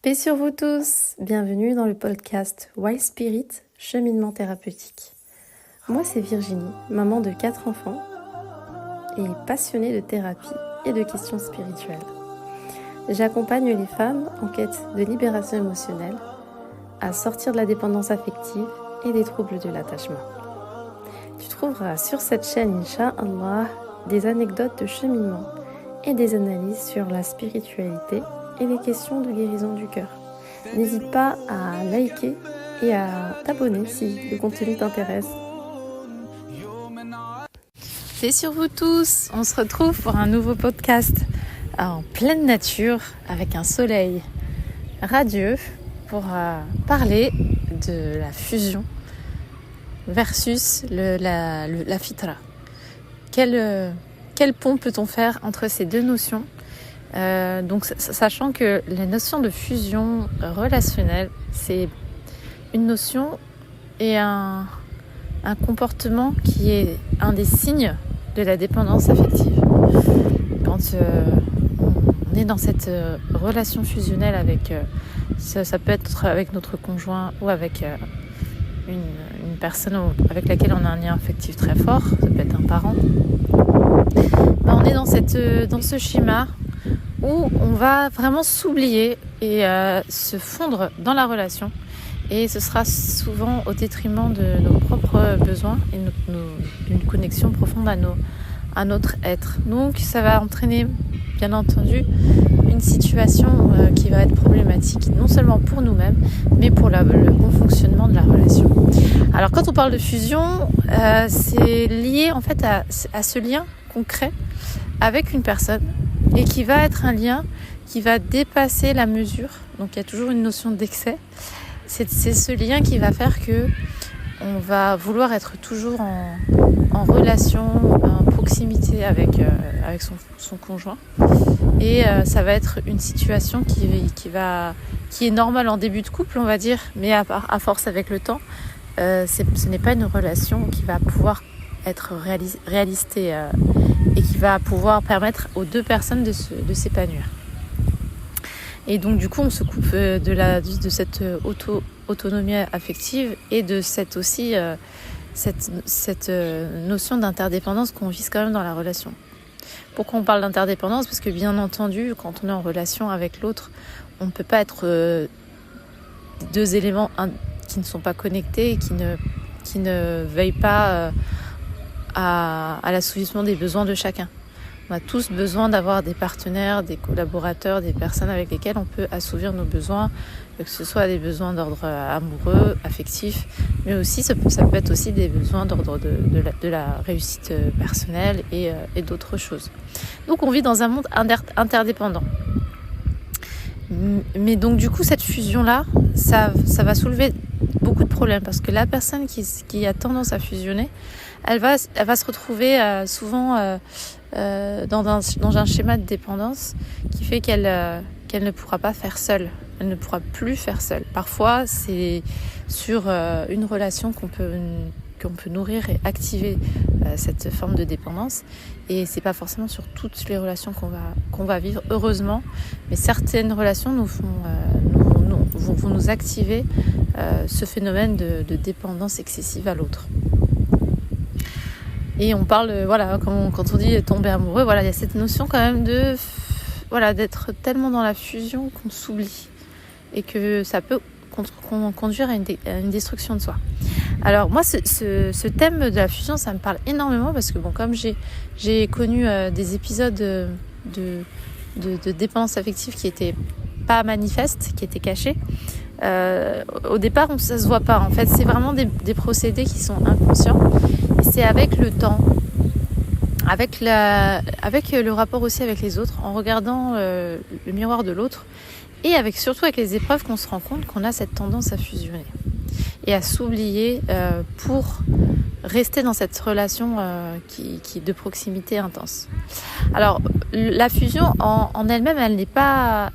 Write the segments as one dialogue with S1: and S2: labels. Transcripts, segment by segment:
S1: Paix sur vous tous, bienvenue dans le podcast Wild Spirit, cheminement thérapeutique. Moi c'est Virginie, maman de 4 enfants et passionnée de thérapie et de questions spirituelles. J'accompagne les femmes en quête de libération émotionnelle à sortir de la dépendance affective et des troubles de l'attachement. Tu trouveras sur cette chaîne, Inch'Allah, des anecdotes de cheminement et des analyses sur la spiritualité et les questions de guérison du cœur. N'hésite pas à liker et à t'abonner si le contenu t'intéresse. Paix sur vous tous, on se retrouve pour un nouveau podcast en pleine nature avec un soleil radieux pour parler de la fusion versus la fitra. Quel pont peut-on faire entre ces deux notions ? Donc sachant que la notion de fusion relationnelle, c'est une notion et un comportement qui est un des signes de la dépendance affective. Quand on est dans cette relation fusionnelle avec, ça peut être avec notre conjoint ou avec une personne avec laquelle on a un lien affectif très fort, ça peut être un parent, on est dans ce schéma où on va vraiment s'oublier et se fondre dans la relation. Et ce sera souvent au détriment de nos propres besoins et d'une connexion profonde à notre être. Donc ça va entraîner, bien entendu, une situation qui va être problématique, non seulement pour nous-mêmes, mais pour le bon fonctionnement de la relation. Alors quand on parle de fusion, c'est lié en fait à ce lien qu'on crée avec une personne et qui va être un lien qui va dépasser la mesure. Donc il y a toujours une notion d'excès. C'est ce lien qui va faire que on va vouloir être toujours en relation, en proximité avec son conjoint. Et ça va être une situation qui est normale en début de couple, on va dire, mais à force avec le temps, ce n'est pas une relation qui va pouvoir être réaliste et qui va pouvoir permettre aux deux personnes de s'épanouir. Et donc du coup on se coupe de cette autonomie affective et de cette notion d'interdépendance qu'on vise quand même dans la relation. Pourquoi on parle d'interdépendance ? Parce que bien entendu, quand on est en relation avec l'autre, on ne peut pas être deux éléments qui ne sont pas connectés et qui ne veillent pas à l'assouvissement des besoins de chacun. On a tous besoin d'avoir des partenaires, des collaborateurs, des personnes avec lesquelles on peut assouvir nos besoins, que ce soit des besoins d'ordre amoureux, affectif, mais aussi ça peut être aussi des besoins d'ordre de la réussite personnelle et d'autres choses. Donc on vit dans un monde interdépendant. Mais donc du coup cette fusion-là, ça va soulever beaucoup de problèmes parce que la personne qui a tendance à fusionner, elle va se retrouver souvent dans un schéma de dépendance qui fait qu'elle ne pourra pas faire seule. Elle ne pourra plus faire seule. Parfois, c'est sur une relation qu'on peut nourrir et activer cette forme de dépendance. Et c'est pas forcément sur toutes les relations qu'on va vivre, heureusement. Mais certaines relations vont nous activer ce phénomène de dépendance excessive à l'autre. Et on parle, quand on dit tomber amoureux, il y a cette notion quand même d'être tellement dans la fusion qu'on s'oublie et que ça peut conduire à une destruction de soi. Alors moi, ce thème de la fusion, ça me parle énormément parce que comme j'ai connu des épisodes de dépendance affective qui étaient pas manifestes, qui étaient cachés. Au départ, ça se voit pas. En fait, c'est vraiment des procédés qui sont inconscients. Et c'est avec le temps, avec le rapport aussi avec les autres, en regardant le miroir de l'autre, et surtout avec les épreuves qu'on se rend compte qu'on a cette tendance à fusionner et à s'oublier pour rester dans cette relation qui est de proximité intense. Alors, la fusion en elle-même, elle n'est pas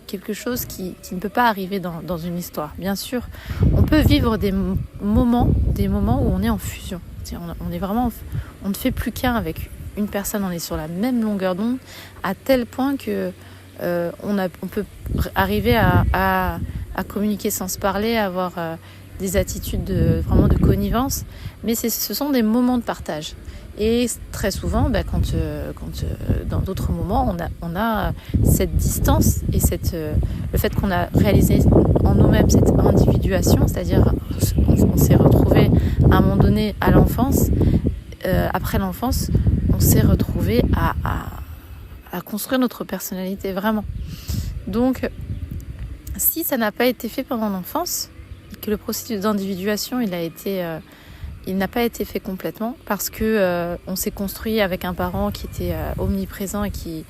S1: quelque chose qui ne peut pas arriver dans une histoire. Bien sûr, on peut vivre des moments où on est en fusion. On est vraiment, on ne fait plus qu'un avec une personne, on est sur la même longueur d'onde, à tel point que on peut arriver à communiquer sans se parler, à avoir des attitudes vraiment de connivence, mais ce sont des moments de partage. Et très souvent, quand dans d'autres moments, on a cette distance et le fait qu'on a réalisé en nous-mêmes cette individuation, c'est-à-dire on s'est retrouvé à un moment donné à l'enfance, après l'enfance, on s'est retrouvé à construire notre personnalité vraiment. Donc, si ça n'a pas été fait pendant l'enfance, et que le processus d'individuation il n'a pas été fait complètement parce que on s'est construit avec un parent qui était omniprésent et qui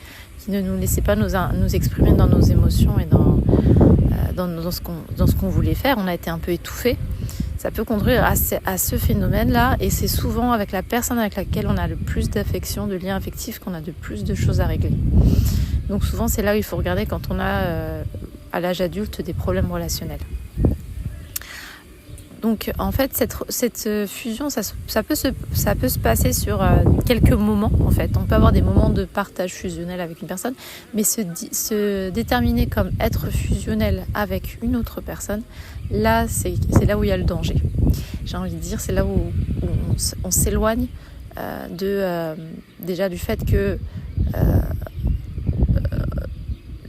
S1: ne nous laissait pas nous exprimer dans nos émotions et dans ce qu'on voulait faire. On a été un peu étouffé. Ça peut conduire à ce phénomène-là, et c'est souvent avec la personne avec laquelle on a le plus d'affection, de liens affectifs, qu'on a de plus de choses à régler. Donc souvent, c'est là où il faut regarder quand on a à l'âge adulte des problèmes relationnels. Donc en fait, cette fusion, ça peut se passer sur quelques moments. En fait, on peut avoir des moments de partage fusionnel avec une personne, mais se déterminer comme être fusionnel avec une autre personne, là, c'est là où il y a le danger. J'ai envie de dire, c'est là où on s'éloigne déjà du fait que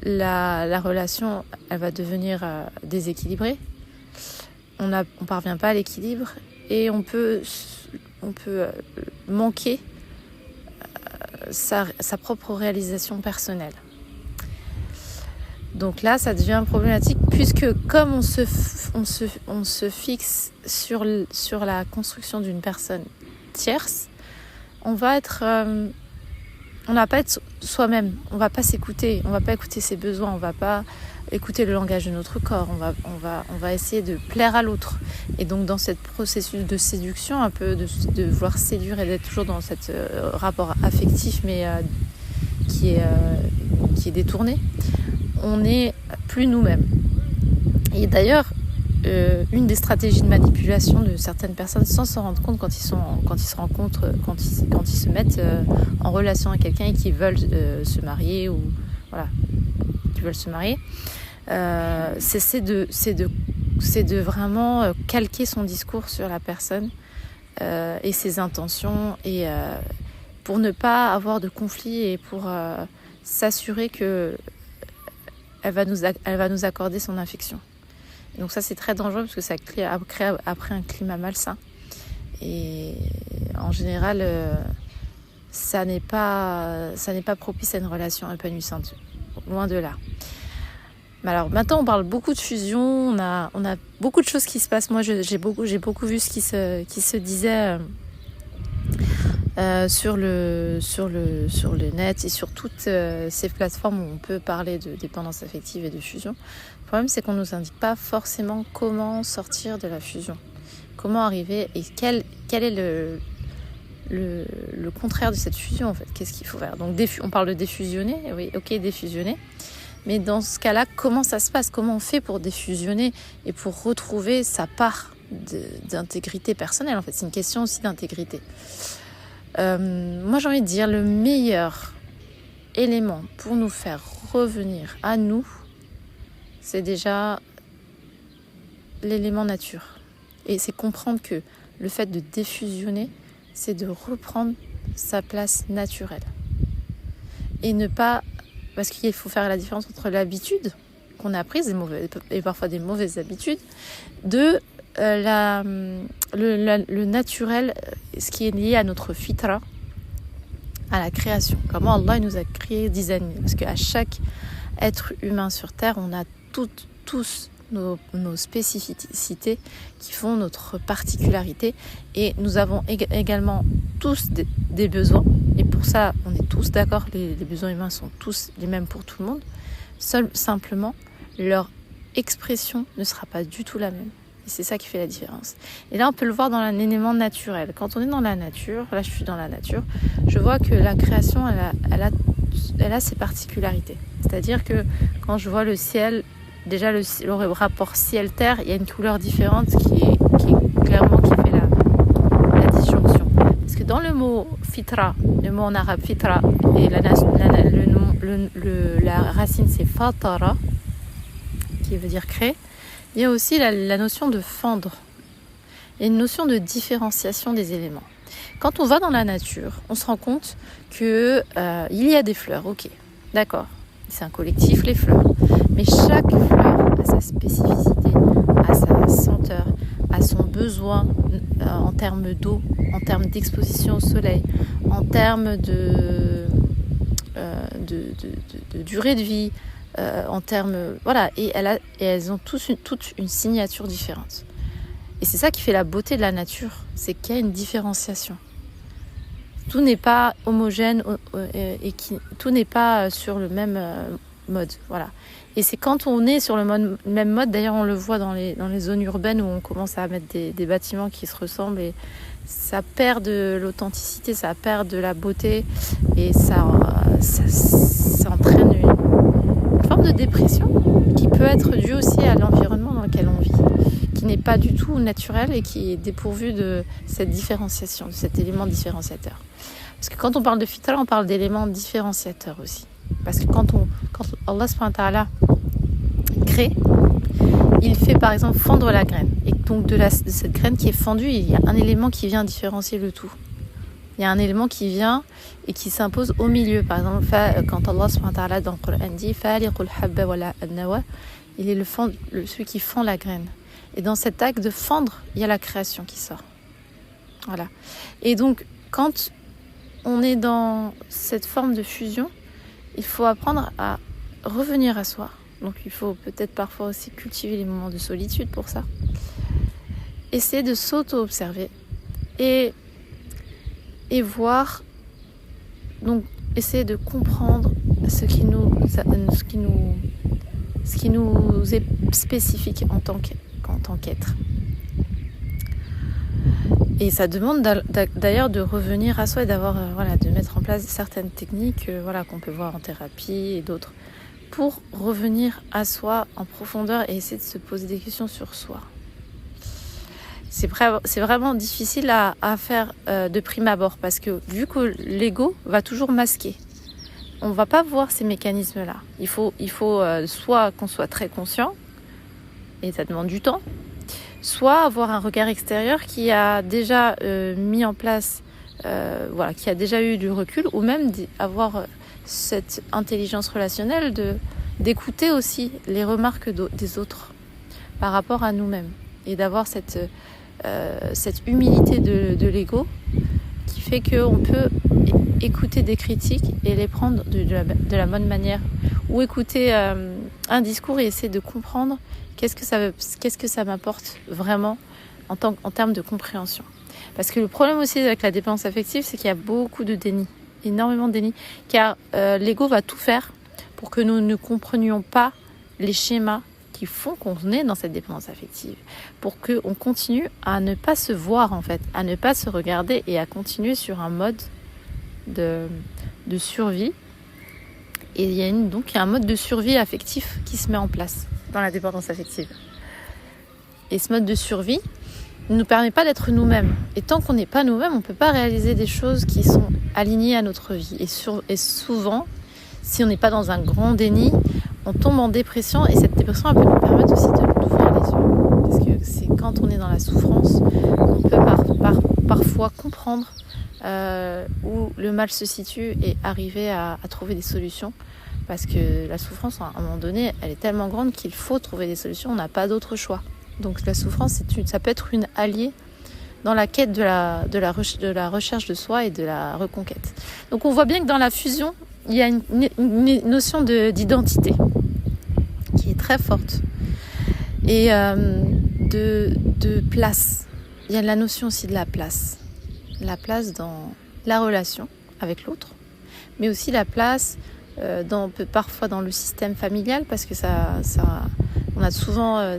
S1: la relation, elle va devenir déséquilibrée. On parvient pas à l'équilibre et on peut manquer sa propre réalisation personnelle. Donc là, ça devient problématique puisque comme on se fixe sur la construction d'une personne tierce, on va pas être soi-même, on va pas s'écouter, on va pas écouter ses besoins, on va pas écouter le langage de notre corps, on va essayer de plaire à l'autre. Et donc dans ce processus de séduction, un peu de vouloir séduire et d'être toujours dans cet rapport affectif mais qui est détourné, on n'est plus nous-mêmes. Et d'ailleurs, une des stratégies de manipulation de certaines personnes sans s'en rendre compte quand ils se mettent en relation avec quelqu'un et qui veulent se marier ou voilà, qui veulent se marier, c'est de vraiment calquer son discours sur la personne et ses intentions et pour ne pas avoir de conflit et pour s'assurer que elle va nous accorder son affection. Donc ça, c'est très dangereux parce que ça crée après un climat malsain. Et en général, ça n'est pas propice à une relation épanouissante. Loin de là. Mais alors maintenant, on parle beaucoup de fusion. On a beaucoup de choses qui se passent. Moi, j'ai beaucoup vu ce qui se disait sur le net et sur toutes ces plateformes où on peut parler de dépendance affective et de fusion. Le problème, c'est qu'on ne nous indique pas forcément comment sortir de la fusion, comment arriver et quel est le contraire de cette fusion en fait. Qu'est-ce qu'il faut faire? Donc on parle de défusionner, oui, ok, défusionner. Mais dans ce cas-là, comment ça se passe? Comment on fait pour défusionner et pour retrouver sa part d'intégrité personnelle? En fait, c'est une question aussi d'intégrité. Moi, j'ai envie de dire le meilleur élément pour nous faire revenir à nous, c'est déjà l'élément nature. Et c'est comprendre que le fait de défusionner, c'est de reprendre sa place naturelle. Et ne pas... Parce qu'il faut faire la différence entre l'habitude qu'on a prise, et parfois des mauvaises habitudes, de le naturel, ce qui est lié à notre fitra, à la création. Comment Allah nous a créé, designé. Parce qu'à chaque être humain sur Terre, on a tous nos spécificités qui font notre particularité. Et nous avons également tous des besoins. Et pour ça, on est tous d'accord, les besoins humains sont tous les mêmes pour tout le monde. Simplement, leur expression ne sera pas du tout la même. Et c'est ça qui fait la différence. Et là, on peut le voir dans un élément naturel. Quand on est dans la nature, là je suis dans la nature, je vois que la création, elle a ses particularités. C'est-à-dire que quand je vois le ciel, déjà le rapport ciel-terre, il y a une couleur différente qui est clairement qui fait la disjonction. Parce que dans le mot fitra, le mot en arabe fitra, et la racine c'est fatara, qui veut dire créer, il y a aussi la notion de fendre, et une notion de différenciation des éléments. Quand on va dans la nature, on se rend compte qu'il y a des fleurs, ok, d'accord, c'est un collectif, les fleurs, mais chaque fleur a sa spécificité, a sa senteur, a son besoin en termes d'eau, en termes d'exposition au soleil, en termes de durée de vie, en termes... Voilà, et elles ont toutes une signature différente. Et c'est ça qui fait la beauté de la nature, c'est qu'il y a une différenciation. Tout n'est pas homogène tout n'est pas sur le même mode. Voilà. Et c'est quand on est sur le même mode, d'ailleurs on le voit dans les zones urbaines où on commence à mettre des bâtiments qui se ressemblent et ça perd de l'authenticité, ça perd de la beauté et ça entraîne une forme de dépression qui peut être due aussi à l'environnement dans lequel on vit, qui n'est pas du tout naturel et qui est dépourvu de cette différenciation, de cet élément différenciateur. Parce que quand on parle de fitra, on parle d'éléments différenciateurs aussi. Parce que quand Allah subhanahu wa ta'ala crée, il fait par exemple fendre la graine. Et donc de cette graine qui est fendue, il y a un élément qui vient différencier le tout. Il y a un élément qui vient et qui s'impose au milieu. Par exemple, quand Allah subhanahu wa ta'ala dans le Coran dit faliqul habba wala an-nawa, il est celui qui fend la graine. Et dans cet acte de fendre, il y a la création qui sort. Voilà. Et donc, quand on est dans cette forme de fusion, il faut apprendre à revenir à soi. Donc il faut peut-être parfois aussi cultiver les moments de solitude pour ça. Essayer de s'auto-observer et voir, donc essayer de comprendre ce qui nous est spécifique en tant qu'être. Et ça demande d'ailleurs de revenir à soi et de mettre en place certaines techniques qu'on peut voir en thérapie et d'autres pour revenir à soi en profondeur et essayer de se poser des questions sur soi. C'est vraiment difficile à faire de prime abord parce que vu que l'ego va toujours masquer, on ne va pas voir ces mécanismes-là. Il faut soit qu'on soit très conscient, et ça demande du temps, soit avoir un regard extérieur qui a déjà mis en place, qui a déjà eu du recul, ou même avoir cette intelligence relationnelle d'écouter aussi les remarques des autres par rapport à nous-mêmes et d'avoir cette humilité de l'ego qui fait qu'on peut écouter des critiques et les prendre de la bonne manière ou écouter un discours et essayer de comprendre qu'est-ce que ça m'apporte vraiment en termes de compréhension. Parce que le problème aussi avec la dépendance affective, c'est qu'il y a beaucoup de déni, énormément de déni, car l'ego va tout faire pour que nous ne comprenions pas les schémas qui font qu'on est dans cette dépendance affective, pour qu'on continue à ne pas se voir en fait, à ne pas se regarder et à continuer sur un mode de survie. Et il y a un mode de survie affectif qui se met en place dans la dépendance affective. Et ce mode de survie ne nous permet pas d'être nous-mêmes. Et tant qu'on n'est pas nous-mêmes, on ne peut pas réaliser des choses qui sont alignées à notre vie. Et souvent, si on n'est pas dans un grand déni, on tombe en dépression. Et cette dépression, elle peut nous permettre aussi d'ouvrir les yeux. Parce que c'est quand on est dans la souffrance, on peut parfois comprendre où le mal se situe et arriver à trouver des solutions. Parce que la souffrance, à un moment donné, elle est tellement grande qu'il faut trouver des solutions. On n'a pas d'autre choix. Donc la souffrance, ça peut être une alliée dans la quête de la recherche de soi et de la reconquête. Donc on voit bien que dans la fusion, il y a une notion d'identité qui est très forte. Et de place. Il y a la notion aussi de la place. La place dans la relation avec l'autre, mais aussi la place parfois dans le système familial, parce que on a souvent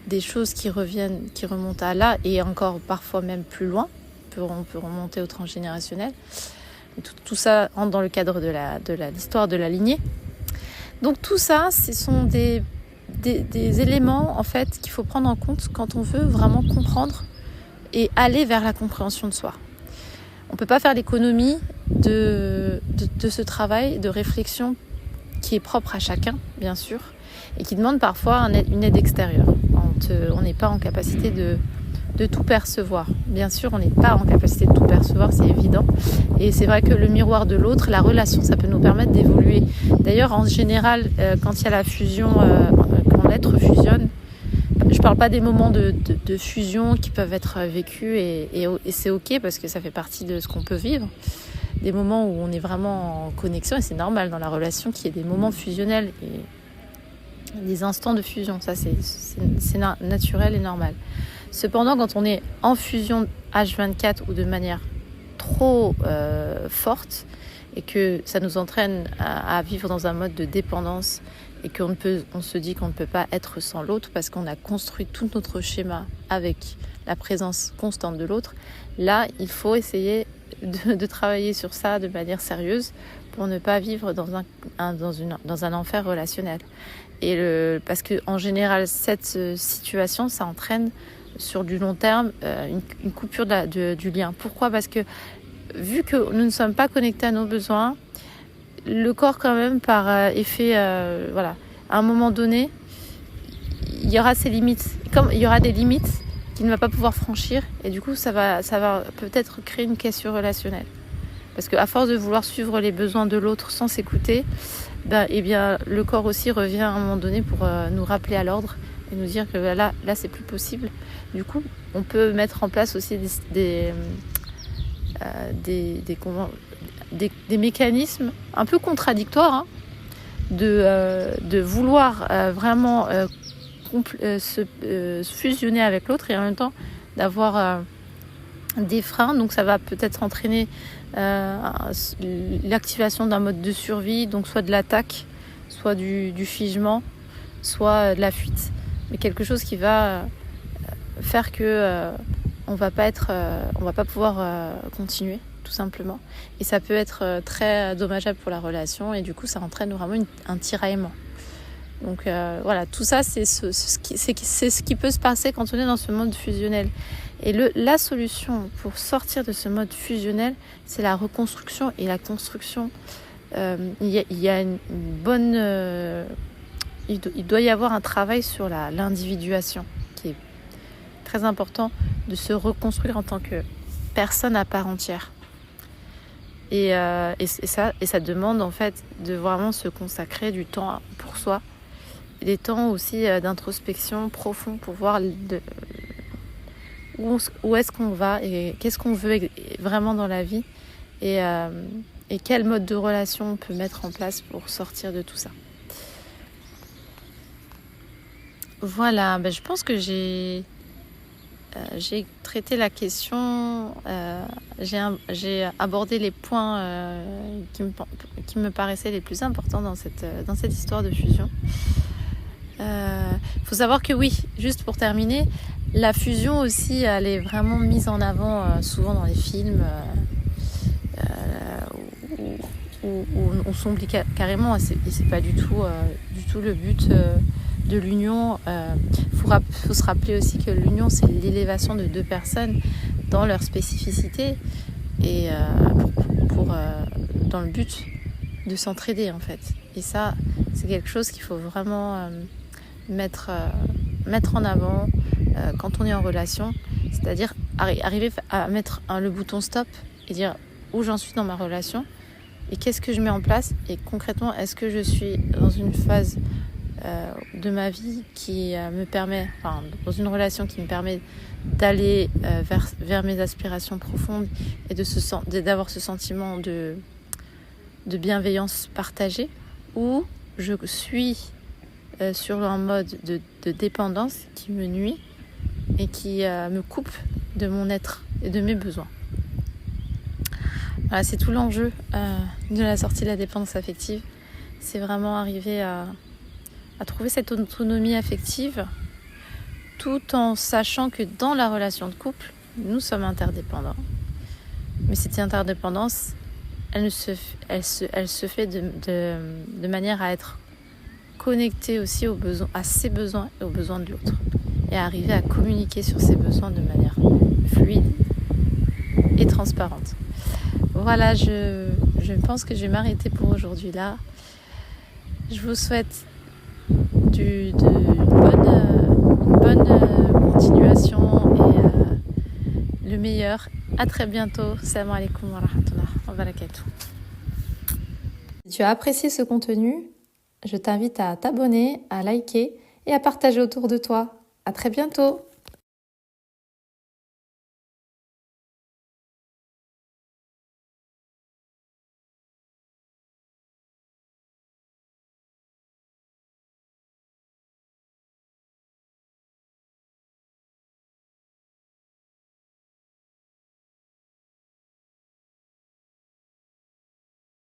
S1: des choses qui remontent à là, et encore parfois même plus loin. On peut remonter au transgénérationnel. Tout ça rentre dans le cadre de l'histoire de la lignée. Donc tout ça, ce sont des éléments en fait qu'il faut prendre en compte quand on veut vraiment comprendre et aller vers la compréhension de soi. on peut pas faire l'économie de ce travail de réflexion qui est propre à chacun, bien sûr, et qui demande parfois une aide extérieure. On n'est pas en capacité de tout percevoir. Bien sûr, on n'est pas en capacité de tout percevoir, c'est évident. Et c'est vrai que le miroir de l'autre, la relation, ça peut nous permettre d'évoluer. D'ailleurs, en général, quand il y a la fusion, quand l'être fusionne, je parle pas des moments de fusion qui peuvent être vécus et c'est ok parce que ça fait partie de ce qu'on peut vivre. Des moments où on est vraiment en connexion, et c'est normal dans la relation qu'il y ait des moments fusionnels et des instants de fusion. Ça, c'est naturel et normal. Cependant, quand on est en fusion H24 ou de manière trop forte et que ça nous entraîne à vivre dans un mode de dépendance et on se dit qu'on ne peut pas être sans l'autre parce qu'on a construit tout notre schéma avec la présence constante de l'autre, là, il faut essayer de travailler sur ça de manière sérieuse pour ne pas vivre dans un enfer relationnel. Parce qu'en général, cette situation, ça entraîne sur du long terme une coupure du lien. Pourquoi ? Parce que vu que nous ne sommes pas connectés à nos besoins, le corps quand même par effet, à un moment donné, il y aura ses limites. Comme il y aura des limites qu'il ne va pas pouvoir franchir, et du coup ça va peut-être créer une cassure relationnelle. Parce qu'à force de vouloir suivre les besoins de l'autre sans s'écouter, le corps aussi revient à un moment donné pour nous rappeler à l'ordre et nous dire que là c'est plus possible. Du coup, on peut mettre en place aussi des mécanismes un peu contradictoires de vouloir vraiment se fusionner avec l'autre et en même temps d'avoir des freins. Donc ça va peut-être entraîner l'activation d'un mode de survie, donc soit de l'attaque, soit du figement, soit de la fuite, mais quelque chose qui va faire que on va pas pouvoir continuer tout simplement, et ça peut être très dommageable pour la relation, et du coup ça entraîne vraiment un tiraillement. Donc tout ça c'est ce qui peut se passer quand on est dans ce mode fusionnel. Et la solution pour sortir de ce mode fusionnel, c'est la reconstruction et la construction. Il y a une bonne il doit y avoir un travail sur l'individuation qui est très important, de se reconstruire en tant que personne à part entière. Et ça demande en fait de vraiment se consacrer du temps pour soi, des temps aussi d'introspection profond pour voir où est-ce qu'on va et qu'est-ce qu'on veut vraiment dans la vie, et quel mode de relation on peut mettre en place pour sortir de tout ça. Voilà, je pense que j'ai traité la question, j'ai abordé les points qui me paraissaient les plus importants dans cette histoire de fusion. Faut savoir que oui, juste pour terminer, la fusion aussi, elle est vraiment mise en avant souvent dans les films où on s'oublie carrément, et c'est pas du tout le but de l'union. Faut se rappeler aussi que l'union, c'est l'élévation de deux personnes dans leur spécificité et dans le but de s'entraider en fait. Et ça, c'est quelque chose qu'il faut vraiment mettre en avant quand on est en relation, c'est-à-dire arriver à mettre le bouton stop et dire où j'en suis dans ma relation et qu'est-ce que je mets en place, et concrètement est-ce que je suis dans une phase de ma vie qui me permet, dans une relation qui me permet d'aller vers mes aspirations profondes et d'avoir ce sentiment de bienveillance partagée, ou je suis sur un mode de dépendance qui me nuit et qui me coupe de mon être et de mes besoins. Voilà, c'est tout l'enjeu de la sortie de la dépendance affective. C'est vraiment arriver à trouver cette autonomie affective tout en sachant que dans la relation de couple, nous sommes interdépendants. Mais cette interdépendance, elle se fait de manière à être connecté aussi à ses besoins et aux besoins de l'autre, et à arriver à communiquer sur ses besoins de manière fluide et transparente. Voilà, je pense que je vais m'arrêter pour aujourd'hui là. Je vous souhaite une bonne continuation et le meilleur. À très bientôt. Salam alaikum wa rahmatullah wa barakatuh. Si tu as apprécié ce contenu, je t'invite à t'abonner, à liker et à partager autour de toi. À très bientôt.